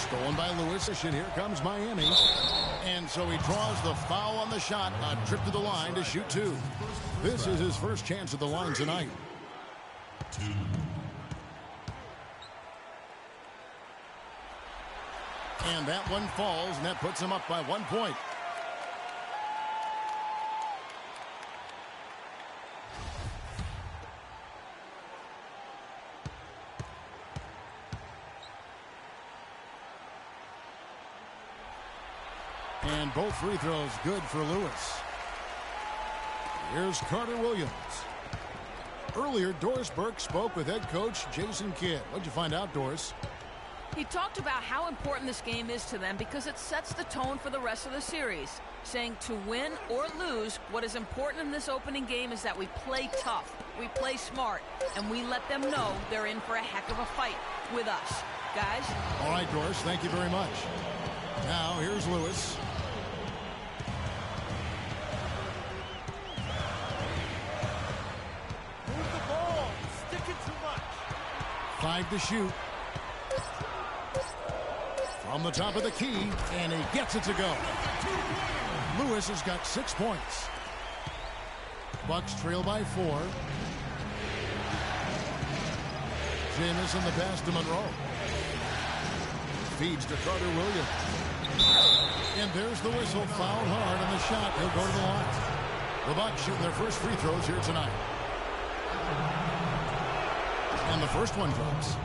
Stolen by Lewis. And here comes Miami. And so he draws the foul on the shot. A trip to the line to shoot two. This is his first chance at the line tonight. And that one falls, and that puts him up by 1 point. And both free throws good for Lewis. Here's Carter Williams. Earlier, Doris Burke spoke with head coach Jason Kidd. What'd you find out, Doris? He talked about how important this game is to them because it sets the tone for the rest of the series, saying to win or lose, what is important in this opening game is that we play tough, we play smart, and we let them know they're in for a heck of a fight with us. Guys? All right, Doris, thank you very much. Now, here's Lewis. Move the ball. Stick it too much. 5 to shoot. From the top of the key, and he gets it to go. Lewis has got 6 points. Bucks trail by 4. Jamison the pass to Monroe. Feeds to Carter Williams. And there's the whistle. Fouled hard on the shot. He'll go to the line. The Bucks shooting their first free throws here tonight. And the first one drops.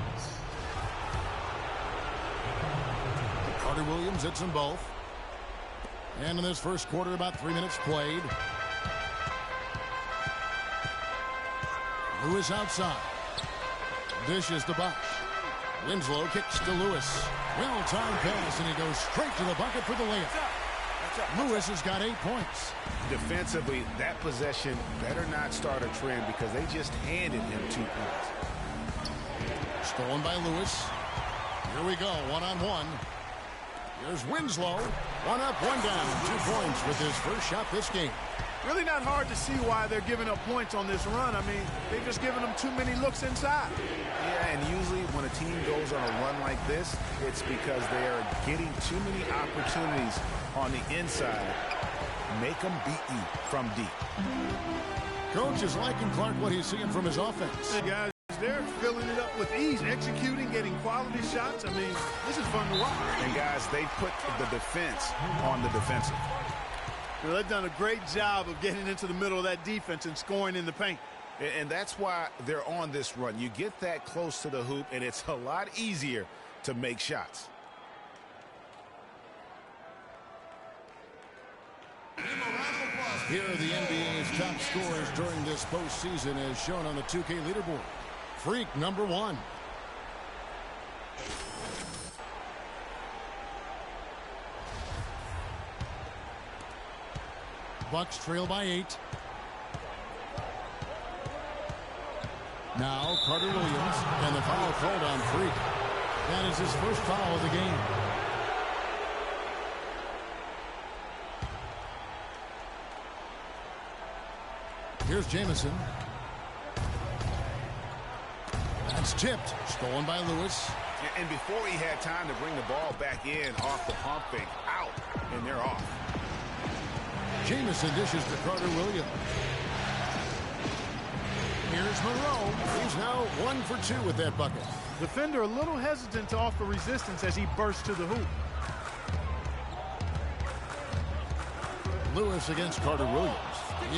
Carter Williams hits them both. And in this first quarter, about 3 minutes played. Lewis outside. Dishes to Bosch. Winslow kicks to Lewis. Well-timed pass, and he goes straight to the bucket for the layup. Lewis has got 8 points. Defensively, that possession better not start a trend because they just handed him 2 points. Stolen by Lewis. Here we go, one-on-one. Here's Winslow. 1 up, 1 down. 2 points with his first shot this game. Really not hard to see why they're giving up points on this run. I mean, they've just given them too many looks inside. Yeah, and usually when a team goes on a run like this, it's because they are getting too many opportunities on the inside. Make them beat you from deep. Coach is liking Clark what he's seeing from his offense. Hey, guys, they're filling it up with ease, executing, getting quality shots. I mean, this is fun to watch. And, guys, they put the defense on the defensive. Well, they've done a great job of getting into the middle of that defense and scoring in the paint. And that's why they're on this run. You get that close to the hoop, and it's a lot easier to make shots. Here are the NBA's top scorers during this postseason as shown on the 2K leaderboard. Freak number 1. Bucks trail by 8. Now Carter Williams, and the foul called on Freak. That is his first foul of the game. Here's Jamison. That's tipped. Stolen by Lewis. And before he had time to bring the ball back in off the pump fake, out, and they're off. Jamison dishes to Carter Williams. Here's Monroe. He's now 1 for 2 with that bucket. Defender a little hesitant to offer resistance as he bursts to the hoop. Lewis against Carter Williams.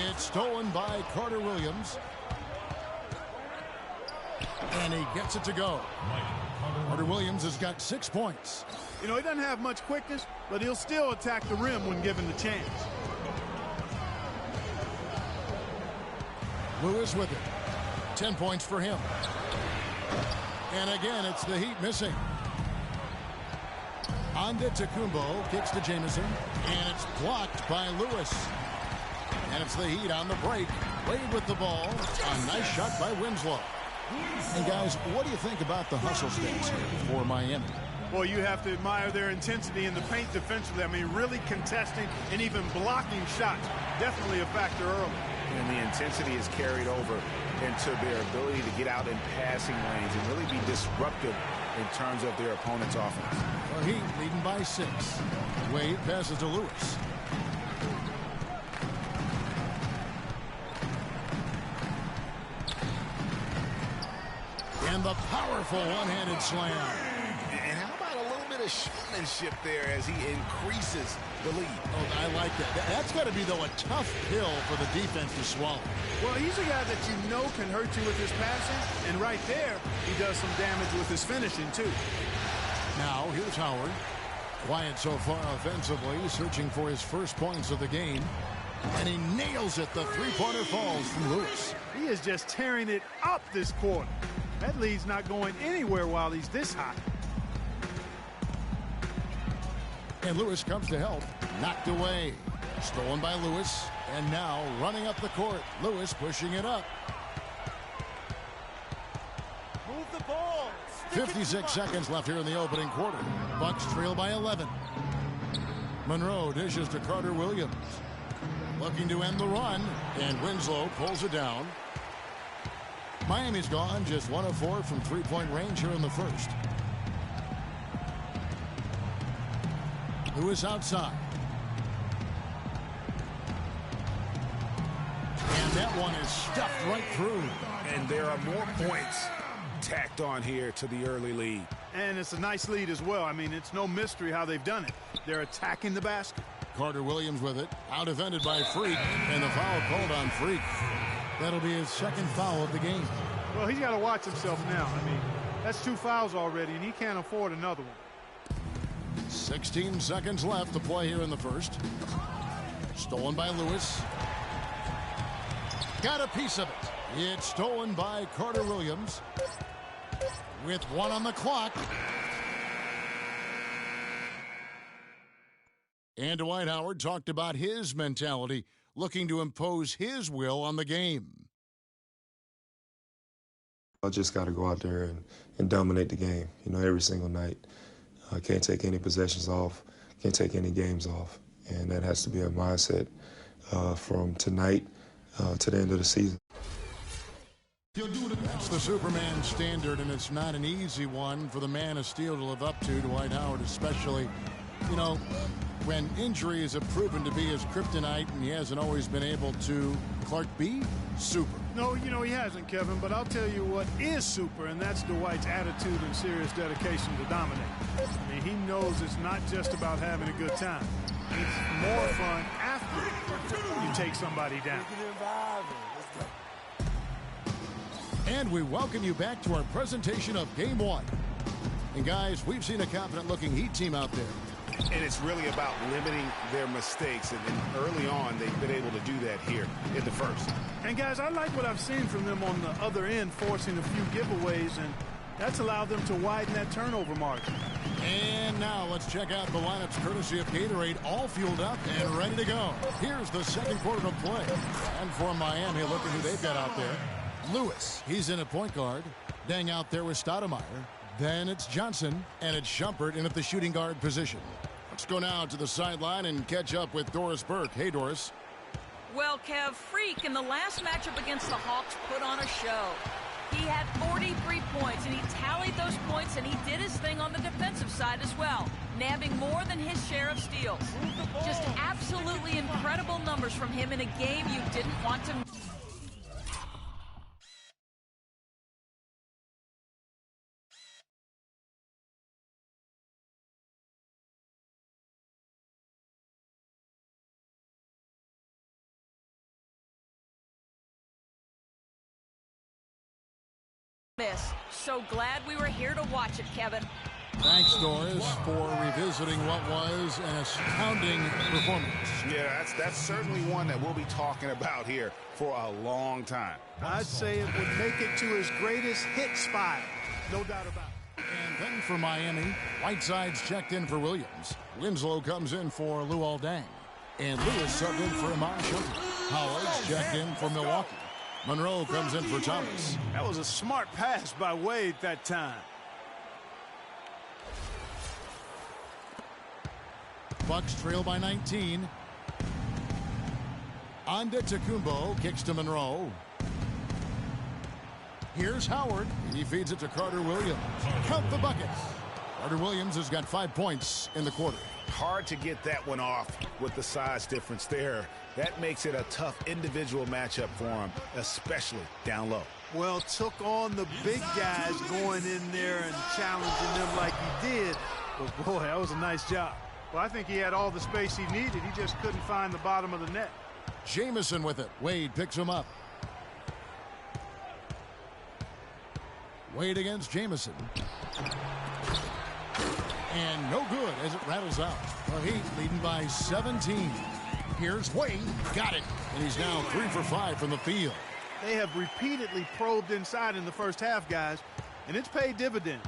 It's stolen by Carter Williams. And he gets it to go. Carter Williams has got 6 points. You know, he doesn't have much quickness, but he'll still attack the rim when given the chance. Lewis with it. 10 points for him. And again, it's the Heat missing. Anda Tecumbo kicks to Jamison, and it's blocked by Lewis. And it's the Heat on the break. Wade with the ball. A nice shot by Winslow. And guys, what do you think about the hustle stats here for Miami? Well, you have to admire their intensity in the paint defensively. I mean, really contesting and even blocking shots. Definitely a factor early. And the intensity is carried over into their ability to get out in passing lanes and really be disruptive in terms of their opponent's offense. The Heat leading by 6. Wade passes to Lewis. And the powerful one-handed slam. And how about a little bit of showmanship there as he increases the lead? Oh, I like that. That's got to be, though, a tough pill for the defense to swallow. Well, he's a guy that you know can hurt you with his passing, and right there, he does some damage with his finishing, too. Now, here's Howard. Quiet so far offensively, searching for his first points of the game. And he nails it. The three-pointer falls from Lewis. He is just tearing it up this quarter. That lead's not going anywhere while he's this hot. And Lewis comes to help. Knocked away. Stolen by Lewis. And now running up the court. Lewis pushing it up. Move the ball. 56 seconds left here in the opening quarter. Bucks trail by 11. Monroe dishes to Carter Williams. Looking to end the run. And Winslow pulls it down. Miami's gone just 1 of 4 from three-point range here in the first. Lewis outside. And that one is stuffed right through. And there are more points tacked on here to the early lead. And it's a nice lead as well. I mean, it's no mystery how they've done it. They're attacking the basket. Carter Williams with it. Out defended by Freak. And the foul called on Freak. That'll be his second foul of the game. Well, he's got to watch himself now. I mean, that's 2 fouls already, and he can't afford another one. 16 seconds left to play here in the first. Stolen by Lewis. Got a piece of it. It's stolen by Carter Williams. With 1 on the clock. And Dwight Howard talked about his mentality, looking to impose his will on the game. I just got to go out there and dominate the game, every single night. I can't take any possessions off, can't take any games off. And that has to be a mindset from tonight to the end of the season. That's the Superman standard, and it's not an easy one for the man of steel to live up to, Dwight Howard especially. When injuries have proven to be his kryptonite and he hasn't always been able to, Clark B, super. No, he hasn't, Kevin, but I'll tell you what is super, and that's Dwight's attitude and serious dedication to dominate. I mean, he knows it's not just about having a good time. It's more fun after you take somebody down. And we welcome you back to our presentation of Game 1. And guys, we've seen a confident-looking Heat team out there. And it's really about limiting their mistakes. And early on, they've been able to do that here in the first. And, guys, I like what I've seen from them on the other end, forcing a few giveaways, and that's allowed them to widen that turnover margin. And now let's check out the lineups courtesy of Gatorade, all fueled up and ready to go. Here's the second quarter of play. And for Miami, look at who they've got out there. Lewis, he's in at point guard. Dang out there with Stoudemire. Then it's Johnson, and it's Shumpert in at the shooting guard position. Let's go now to the sideline and catch up with Doris Burke. Hey, Doris. Well, Kev, Freak in the last matchup against the Hawks put on a show. He had 43 points, and he tallied those points, and he did his thing on the defensive side as well, nabbing more than his share of steals. Just absolutely incredible numbers from him in a game you didn't want to miss. So glad we were here to watch it, Kevin. Thanks, Doris, for revisiting what was an astounding performance. Yeah, that's certainly one that we'll be talking about here for a long time. I'd say it would make it to his greatest hit spot. No doubt about it. And then for Miami, Whiteside's checked in for Williams. Winslow comes in for Luol Deng. And Lewis subbed in for Iman Shumpert. Howard's checked in for Milwaukee. Monroe comes in for Thomas. That was a smart pass by Wade that time. Bucks trail by 19. Antetokounmpo kicks to Monroe. Here's Howard. He feeds it to Carter Williams. Count the buckets. Carter Williams has got 5 points in the quarter. Hard to get that one off with the size difference there. That makes it a tough individual matchup for him, especially down low. Well, took on the big guys going in there and challenging them like he did. But, boy, that was a nice job. Well, I think he had all the space he needed. He just couldn't find the bottom of the net. Jamison with it. Wade picks him up. Wade against Jamison. And no good as it rattles out. The Heat leading by 17. Here's Wade. Got it. And he's now 3 for 5 from the field. They have repeatedly probed inside in the first half, guys, and it's paid dividends.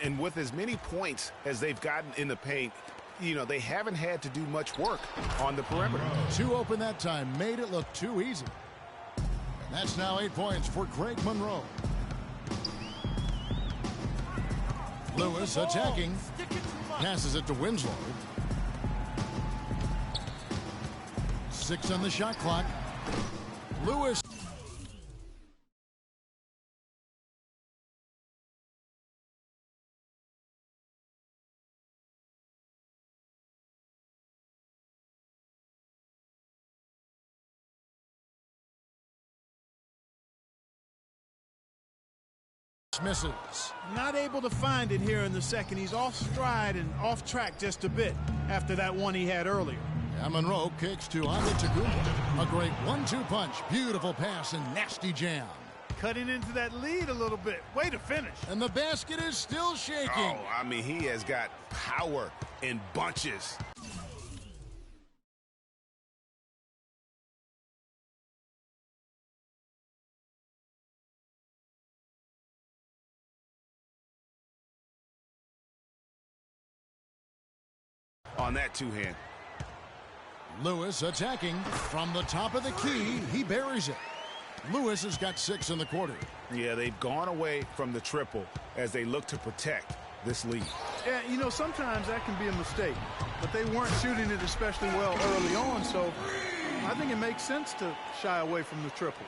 And with as many points as they've gotten in the paint, you know, they haven't had to do much work on the perimeter. 2 open that time. Made it look too easy. And that's now 8 points for Greg Monroe. Lewis attacking. Passes it to Winslow. 6 on the shot clock. Lewis. Misses. Not able to find it here in the second. He's off stride and off track just a bit after that one he had earlier. And Monroe kicks to Antetokounmpo. A great 1-2 punch. Beautiful pass and nasty jam. Cutting into that lead a little bit. Way to finish. And the basket is still shaking. Oh, I mean, he has got power in bunches. On that two-hand. Lewis attacking from the top of the key. He buries it. Lewis has got 6 in the quarter. Yeah, they've gone away from the triple as they look to protect this lead. Yeah, you know, sometimes that can be a mistake. But they weren't shooting it especially well early on, so I think it makes sense to shy away from the triple.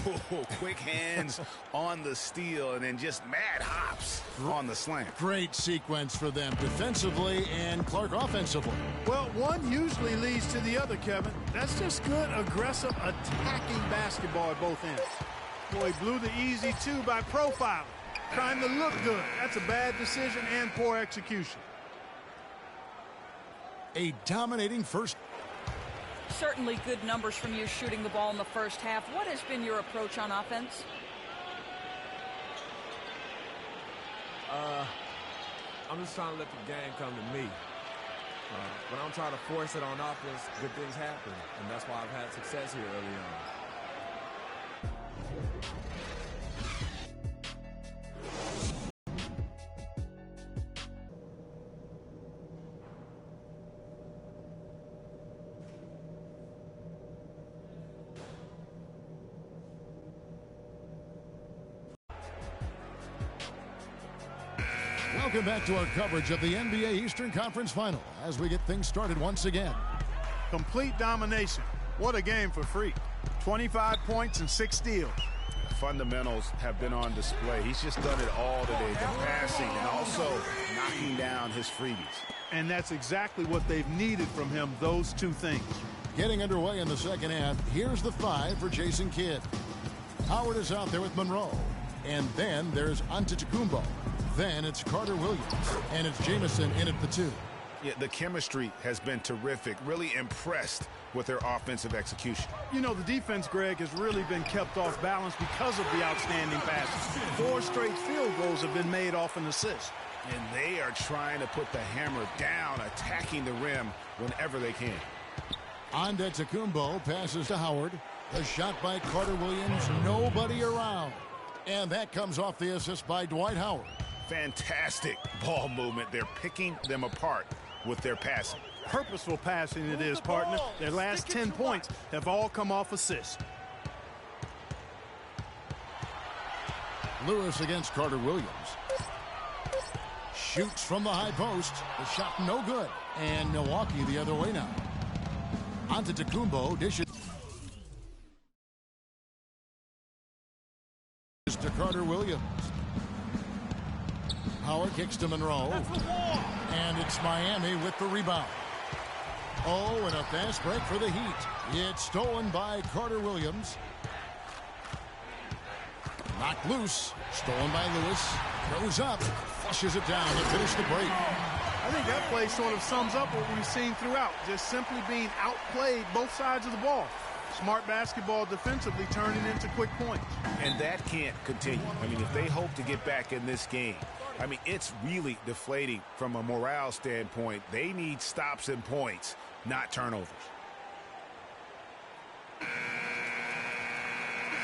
Ooh, quick hands on the steal and then just mad hops on the slant. Great sequence for them defensively and Clark offensively. Well, one usually leads to the other, Kevin. That's just good, aggressive, attacking basketball at both ends. Boy, blew the easy 2 by profiling. Trying to look good. That's a bad decision and poor execution. A dominating first. Certainly good numbers from you shooting the ball in the first half. What has been your approach on offense? I'm just trying to let the game come to me. When I'm trying to force it on offense, good things happen. And that's why I've had success here early on. Welcome back to our coverage of the NBA Eastern Conference Final as we get things started once again. Complete domination. What a game for Freak. 25 points and 6 steals. Fundamentals have been on display. He's just done it all today, the passing and also knocking down his freebies. And that's exactly what they've needed from him, those 2 things. Getting underway in the second half, here's the 5 for Jason Kidd. Howard is out there with Monroe. And then there's Antetokounmpo. Then it's Carter Williams. And it's Jamison in at the 2. Yeah, the chemistry has been terrific. Really impressed with their offensive execution. You know, the defense, Greg, has really been kept off balance because of the outstanding passes. 4 straight field goals have been made off an assist. And they are trying to put the hammer down, attacking the rim whenever they can. Antetokounmpo passes to Howard. The shot by Carter Williams. Nobody around. And that comes off the assist by Dwight Howard. Fantastic ball movement. They're picking them apart with their passing. Purposeful passing it is, partner. Their last 10 points have all come off assists. Lewis against Carter Williams. Shoots from the high post. The shot no good. And Milwaukee the other way now. Antetokounmpo dishes to Carter Williams. Howard kicks to Monroe. And it's Miami with the rebound. Oh, and a fast break for the Heat. It's stolen by Carter Williams. Knocked loose. Stolen by Lewis. Goes up. Flushes it down to finish the break. I think that play sort of sums up what we've seen throughout. Just simply being outplayed both sides of the ball. Smart basketball defensively turning into quick points. And that can't continue. I mean, if they hope to get back in this game, I mean, it's really deflating from a morale standpoint. They need stops and points, not turnovers.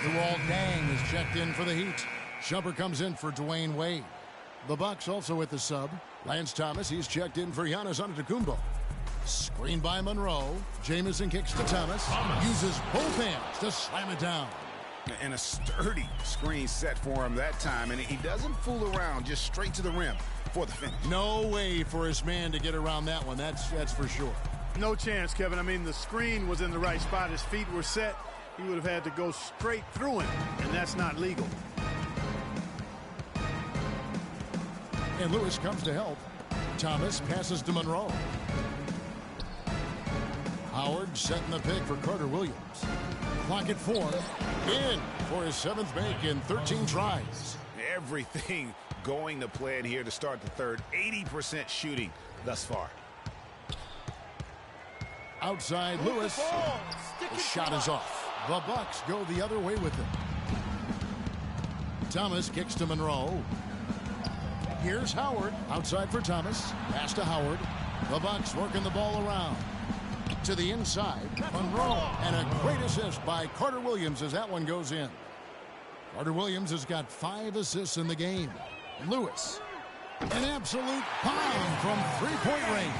Luol Deng is checked in for the Heat. Shumpert comes in for Dwayne Wade. The Bucks also with the sub. Lance Thomas, he's checked in for Giannis Antetokounmpo. Screen by Monroe. Jamison kicks to Thomas. Uses both hands to slam it down. And a sturdy screen set for him that time. And he doesn't fool around, just straight to the rim for the finish. No way for his man to get around that one. That's for sure. No chance, Kevin. I mean, the screen was in the right spot. His feet were set. He would have had to go straight through him, and that's not legal. And Lewis comes to help. Thomas passes to Monroe. Howard setting the pick for Carter Williams. Clock at 4. In for his 7th make in 13 tries. Everything going to plan here to start the third. 80% shooting thus far. Outside Lewis. The shot is off. The Bucks go the other way with it. Thomas kicks to Monroe. Here's Howard. Outside for Thomas. Pass to Howard. The Bucks working the ball around. To the inside. Monroe. And a great assist by Carter Williams as that one goes in. Carter Williams has got 5 assists in the game. Lewis. An absolute bomb from three-point range.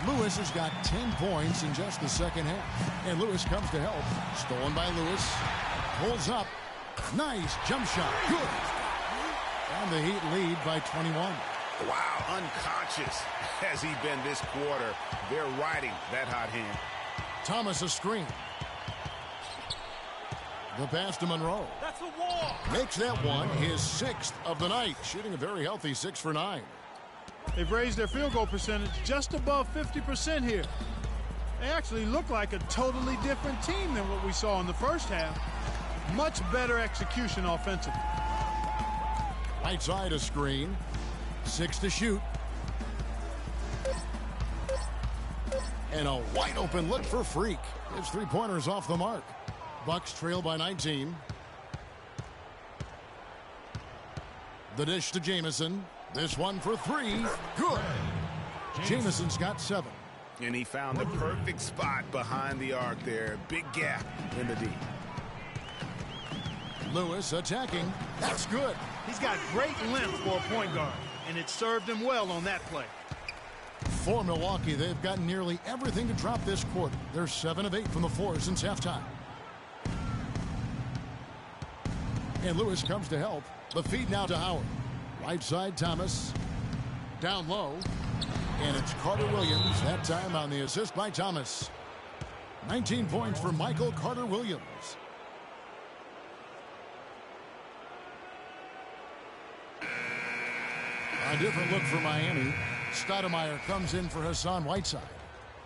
Lewis has got 10 points in just the second half. And Lewis comes to help. Stolen by Lewis. Pulls up. Nice jump shot. Good. And the Heat lead by 21. Wow, unconscious has he been this quarter. They're riding that hot hand. Thomas a screen. The pass to Monroe. That's a wall. Makes that one his 6th of the night. Shooting a very healthy 6 for 9. They've raised their field goal percentage just above 50% here. They actually look like a totally different team than what we saw in the first half. Much better execution offensively. Right side a screen. 6 to shoot. And a wide open look for Freak. His 3-pointers off the mark. Bucks trail by 19. The dish to Jamison. This one for 3. Good. Jamison's got 7. And he found the perfect spot behind the arc there. Big gap in the D. Lewis attacking. That's good. He's got great length for a point guard, and it served him well on that play. For Milwaukee, they've gotten nearly everything to drop this quarter. They're 7 of 8 from the floor since halftime. And Lewis comes to help. The feed now to Howard. Right side, Thomas. Down low. And it's Carter Williams, that time on the assist by Thomas. 19 points for Michael Carter Williams. A different look for Miami. Stoudemire comes in for Hassan Whiteside.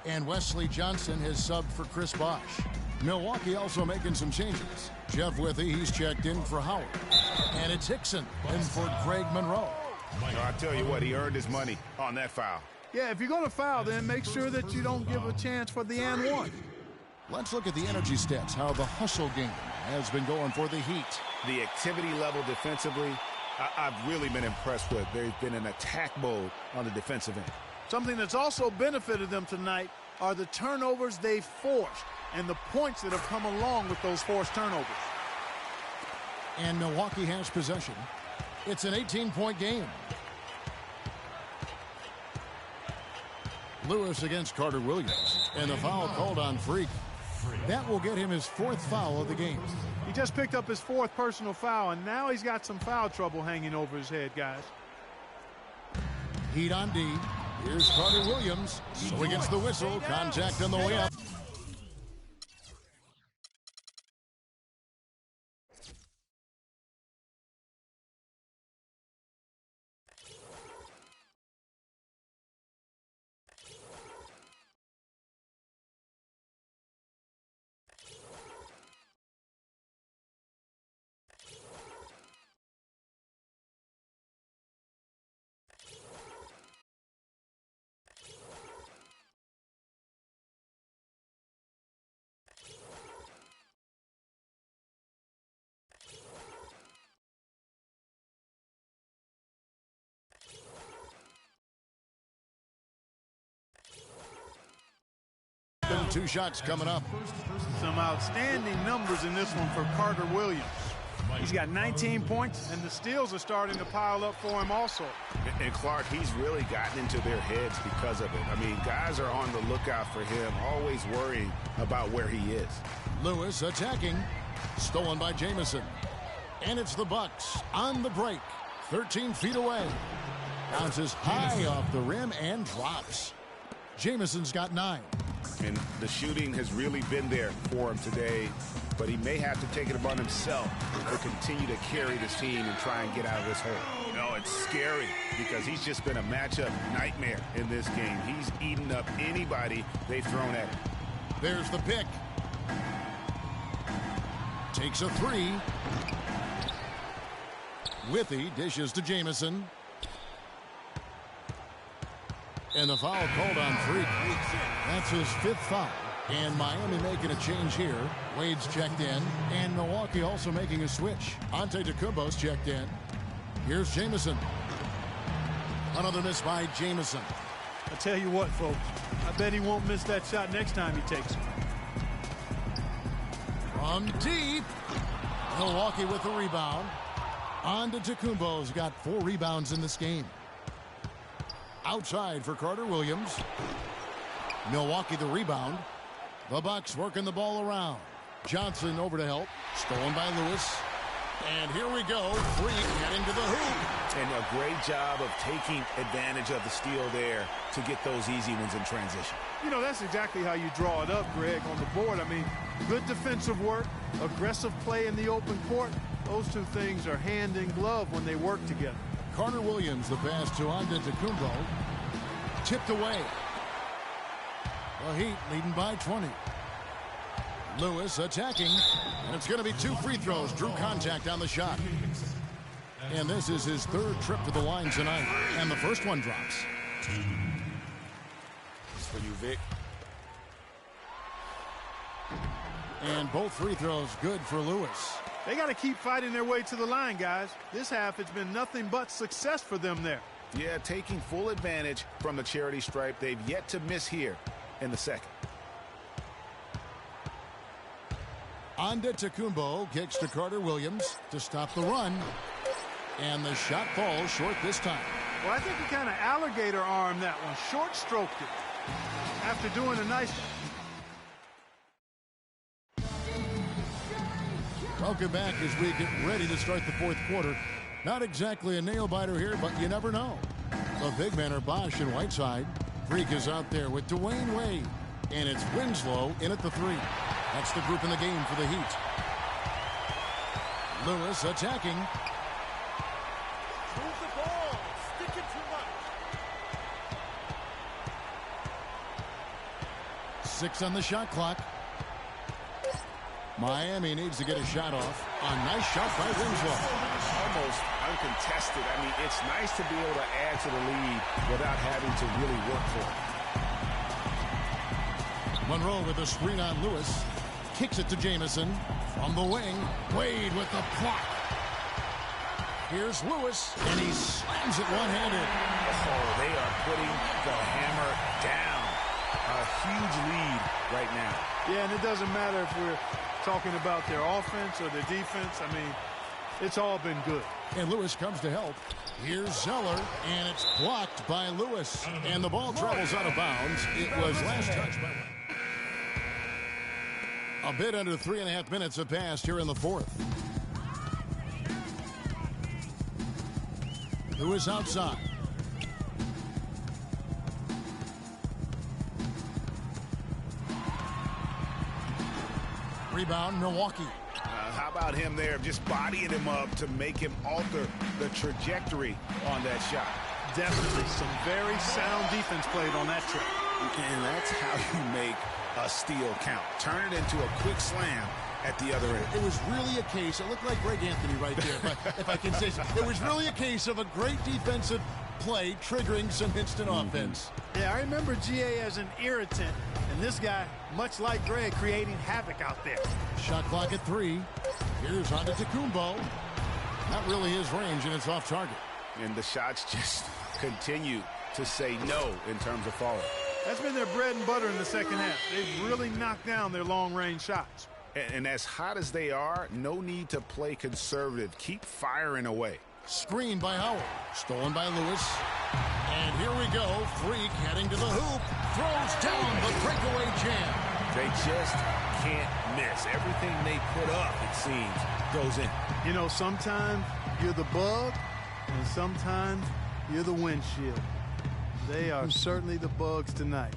And Wesley Johnson has subbed for Chris Bosh. Milwaukee also making some changes. Jeff Withey, he's checked in for Howard. And it's Hickson in for Greg Monroe. I'll tell you what, he earned his money on that foul. Yeah, if you're going to foul, then make sure that you don't give a chance for the and one. Let's look at the energy stats, how the hustle game has been going for the Heat. The activity level defensively, I've really been impressed with. They've been in attack mode on the defensive end. Something that's also benefited them tonight are the turnovers they've forced and the points that have come along with those forced turnovers. And Milwaukee has possession. It's an 18-point game. Lewis against Carter Williams. And the foul called on Freak. That will get him his 4th foul of the game. He just picked up his 4th personal foul, and now he's got some foul trouble hanging over his head, guys. Heat on D. Here's Carter Williams. So he gets the whistle. Contact on the way up. 2 shots coming up. Some outstanding numbers in this one for Carter Williams. He's got 19 points, and the steals are starting to pile up for him also. And Clark, he's really gotten into their heads because of it. I mean, guys are on the lookout for him, always worrying about where he is. Lewis attacking. Stolen by Jamison. And it's the Bucks on the break. 13 feet away. Bounces high off the rim and drops. Jamison's got 9. And the shooting has really been there for him today, but he may have to take it upon himself to continue to carry this team and try and get out of this hole. No, it's scary because he's just been a matchup nightmare in this game. He's eaten up anybody they've thrown at him. There's the pick. Takes a 3. Withy dishes to Jamison. And the foul called on Freak. That's his 5th foul. And Miami making a change here. Wade's checked in. And Milwaukee also making a switch. Antetokounmpo's checked in. Here's Jamison. Another miss by Jamison. I tell you what, folks. I bet he won't miss that shot next time he takes it. From deep. Milwaukee with the rebound. Antetokounmpo's got 4 rebounds in this game. Outside for Carter Williams. Milwaukee the rebound. The Bucks working the ball around. Johnson over to help. Stolen by Lewis. And here we go. Freak heading to the hoop. And a great job of taking advantage of the steal there to get those easy ones in transition. You know, that's exactly how you draw it up, Greg, on the board. I mean, good defensive work, aggressive play in the open court. Those two things are hand in glove when they work together. Carter Williams, the pass to Antetokounmpo. Tipped away. The Heat leading by 20. Lewis attacking. And it's going to be 2 free throws. Drew contact on the shot. And this is his 3rd trip to the line tonight. And the first one drops. It's for you, Vic. And both free throws good for Lewis. They got to keep fighting their way to the line, guys. This half, it's been nothing but success for them there. Yeah, taking full advantage from the charity stripe. They've yet to miss here in the second. Antetokounmpo kicks to Carter Williams to stop the run. And the shot falls short this time. Well, I think he kind of alligator armed that one. Short stroked it. After doing a nice... Welcome back as we get ready to start the 4th quarter. Not exactly a nail-biter here, but you never know. The big men are Bosch and Whiteside. Freak is out there with Dwayne Wade. And it's Winslow in at the 3. That's the group in the game for the Heat. Lewis attacking. Move the ball. Stick it too much. 6 on the shot clock. Miami needs to get a shot off. A nice shot by Winslow. Almost uncontested. I mean, it's nice to be able to add to the lead without having to really work for it. Monroe with a screen on Lewis. Kicks it to Jamison. From the wing, Wade with the block. Here's Lewis, and he slams it one-handed. Oh, they are putting the hammer down. A huge lead right now. Yeah, and it doesn't matter if we're talking about their offense or their defense. I mean, it's all been good. And Lewis comes to help. Here's Zeller, and it's blocked by Lewis. And the ball travels out of bounds. It was last touched by... A bit under 3.5 minutes have passed here in the 4th. Lewis outside. Rebound, Milwaukee. How about him there, just bodying him up to make him alter the trajectory on that shot? Definitely some very sound defense played on that trip. And that's how you make a steal count. Turn it into a quick slam at the other end. It was really a case, it looked like Greg Anthony right there, if I can say so. It was really a case of a great defensive play triggering some instant offense. Yeah, I remember GA as an irritant, and this guy, much like Greg, creating havoc out there. Shot clock at 3. Here's Antetokounmpo. Not really his range, and it's off target. And the shots just continue to say no in terms of falling. That's been their bread and butter in the second half. They've really knocked down their long-range shots. And as hot as they are, no need to play conservative. Keep firing away. Screen by Howard. Stolen by Lewis. And here we go. Freak heading to the hoop. Throws down the breakaway jam. They just can't miss. Everything they put up, it seems, goes in. You know, sometimes you're the bug, and sometimes you're the windshield. They are certainly the bugs tonight.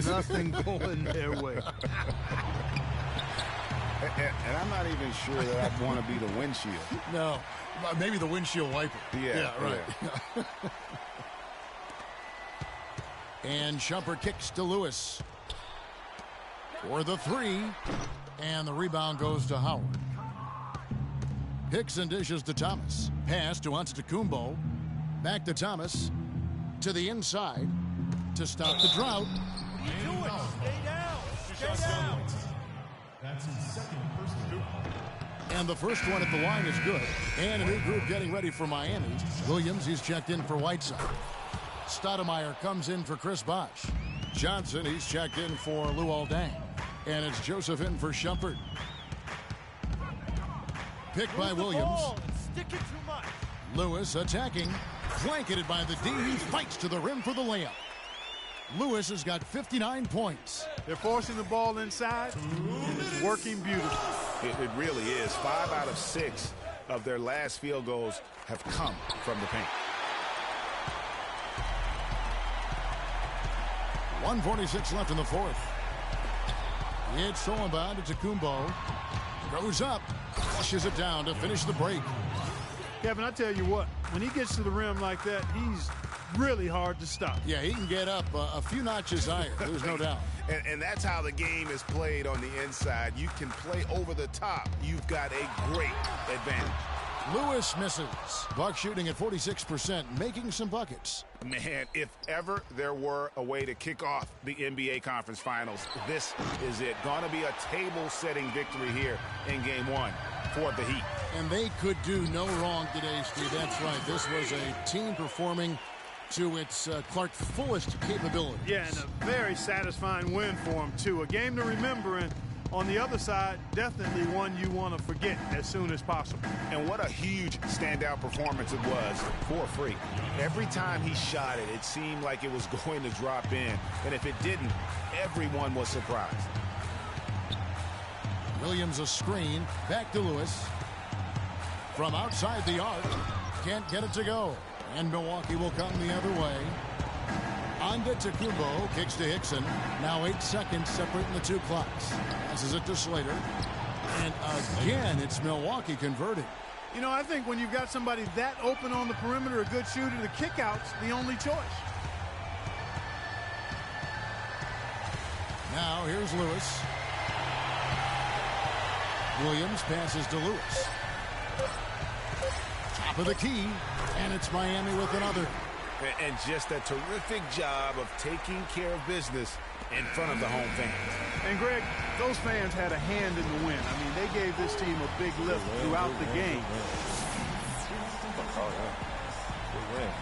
Nothing going their way. And I'm not even sure that I'd want to be the windshield. No, maybe the windshield wiper. Yeah, right. Yeah. And Shumpert kicks to Lewis for the three. And the rebound goes to Howard. Hickson dishes to Thomas. Pass to Antetokounmpo. Back to Thomas. To the inside to stop the drought. What are you doing? Stay down. Stay down. That's his second personal. And the first one at the line is good. And a new group getting ready for Miami. Williams, he's checked in for Whiteside. Stoudemire comes in for Chris Bosh. Johnson, he's checked in for Luol Deng. And it's Joseph in for Shumpert. Picked by Williams. Stick it too much. Lewis attacking. Blanketed by the D. He fights to the rim for the layup. Lewis has got 59 points. They're forcing the ball inside, and it's working beautifully. It really is. 5 out of 6 of their last field goals have come from the paint. 1:46 left in the fourth. It's stolen by Antetokounmpo. Goes up. Flushes it down to finish the break. Kevin, I tell you what, when he gets to the rim like that, he's really hard to stop. Yeah, he can get up a few notches higher. There's no doubt. And that's how the game is played on the inside. You can play over the top. You've got a great advantage. Lewis misses. Buck shooting at 46%, making some buckets. Man, if ever there were a way to kick off the NBA Conference Finals, this is it. Gonna be a table-setting victory here in Game 1 for the Heat. And they could do no wrong today, Steve. That's right. This was a team performing to its Clark fullest capabilities. Yeah, and a very satisfying win for him, too. A game to remember, and on the other side, definitely one you want to forget as soon as possible. And what a huge standout performance it was for Freak. Every time he shot it, it seemed like it was going to drop in. And if it didn't, everyone was surprised. Williams a screen. Back to Lewis. From outside the arc. Can't get it to go. And Milwaukee will come the other way. Antetokounmpo kicks to Hickson. Now 8 seconds separating the two clocks. Passes it to Slater. And again, it's Milwaukee converting. You know, I think when you've got somebody that open on the perimeter, a good shooter, the kickout's the only choice. Now here's Lewis. Williams passes to Lewis. Top of the key, and it's Miami with another. And just a terrific job of taking care of business in front of the home fans. And, Greg, those fans had a hand in the win. I mean, they gave this team a big lift throughout the game. Good win.